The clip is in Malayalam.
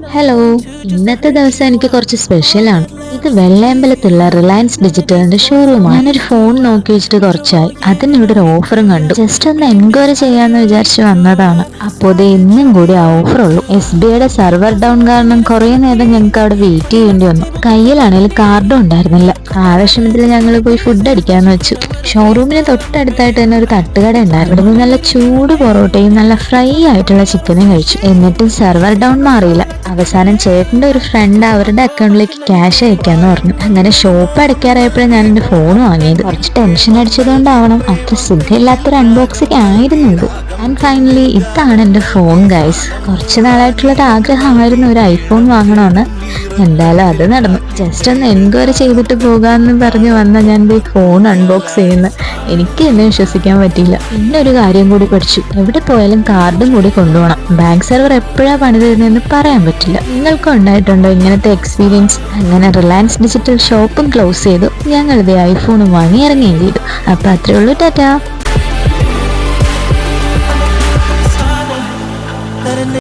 ഹലോ, ഇന്നത്തെ ദിവസം എനിക്ക് കുറച്ച് സ്പെഷ്യലാണ്. ഇത് വെള്ളയമ്പലത്തുള്ള റിലയൻസ് ഡിജിറ്റലിന്റെ ഷോറൂമാണ്. ഞാനൊരു ഫോൺ നോക്കി വെച്ചിട്ട് കുറച്ചായി. അതിനിവിടെ ഒരു ഓഫറും കണ്ടു. ജസ്റ്റ് ഒന്ന് എൻക്വയറി ചെയ്യാന്ന് വിചാരിച്ച് വന്നതാണ്. അപ്പോൾ ദേ ഇന്നും കൂടി ആ ഓഫർ ഉള്ളൂ. SBIയുടെ സെർവർ ഡൗൺ കാരണം കുറേ നേരം ഞങ്ങൾക്ക് അവിടെ വെയിറ്റ് ചെയ്യേണ്ടി വന്നു. കയ്യിലാണെങ്കിൽ കാർഡും ഉണ്ടായിരുന്നില്ല. ആവശ്യത്തിൽ ഞങ്ങൾ പോയി ഫുഡ് അടിക്കാന്ന് വെച്ചു. ഷോറൂമിന് തൊട്ടടുത്തായിട്ട് തന്നെ ഒരു തട്ടുകട ഉണ്ടായിരുന്നു. അവിടെ നല്ല ചൂട് പൊറോട്ടയും നല്ല ഫ്രൈ ആയിട്ടുള്ള ചിക്കനും കഴിച്ചു. എന്നിട്ടും സെർവർ ഡൗൺ മാറിയില്ല. അവസാനം ചേട്ടന്റെ ഒരു ഫ്രണ്ട് അവരുടെ അക്കൗണ്ടിലേക്ക് ക്യാഷ് അയക്കാന്ന് പറഞ്ഞു. അങ്ങനെ ഷോപ്പ് അടയ്ക്കാറായപ്പോഴും ഞാൻ എന്റെ ഫോൺ വാങ്ങിയത്. കുറച്ച് ടെൻഷൻ അടിച്ചതുകൊണ്ടാവണം അത്ര സുഖമില്ലാത്തൊരു അൺബോക്സിംഗ് ആയിരുന്നു ഇത്. ആൻഡ് ഫൈനലി ഇതാണ് എന്റെ ഫോൺ ഗൈസ്. കുറച്ച് നാളായിട്ടുള്ളൊരു ആഗ്രഹമായിരുന്നു ഒരു ഐഫോൺ വാങ്ങണമെന്ന്. എന്തായാലും അത് നടന്നു. ജസ്റ്റ് ഒന്ന് എൻക്വയറി ചെയ്തിട്ട് പോകാമെന്ന് പറഞ്ഞു വന്ന ഞാൻ ഈ ഫോൺ അൺബോക്സ് ചെയ്യുന്ന എനിക്ക് എന്നെ വിശ്വസിക്കാൻ പറ്റിയില്ല. പിന്നെ ഒരു കാര്യം കൂടി പഠിച്ചു, എവിടെ പോയാലും കാർഡും കൂടി കൊണ്ടുപോകണം. ബാങ്ക് സെർവർ എപ്പോഴാണ് പണി തരുന്നതെന്ന് പറയാൻ പറ്റില്ല. നിങ്ങൾക്കും ഉണ്ടായിട്ടുണ്ടോ ഇങ്ങനത്തെ എക്സ്പീരിയൻസ്? അങ്ങനെ റിലയൻസ് ഡിജിറ്റൽ ഷോപ്പും ക്ലോസ് ചെയ്തു. ഞങ്ങളിത് ഐഫോണും വാങ്ങി ഇറങ്ങുകയും ചെയ്തു. അപ്പൊ അത്രേ ഉള്ളൂ. ടാറ്റാ.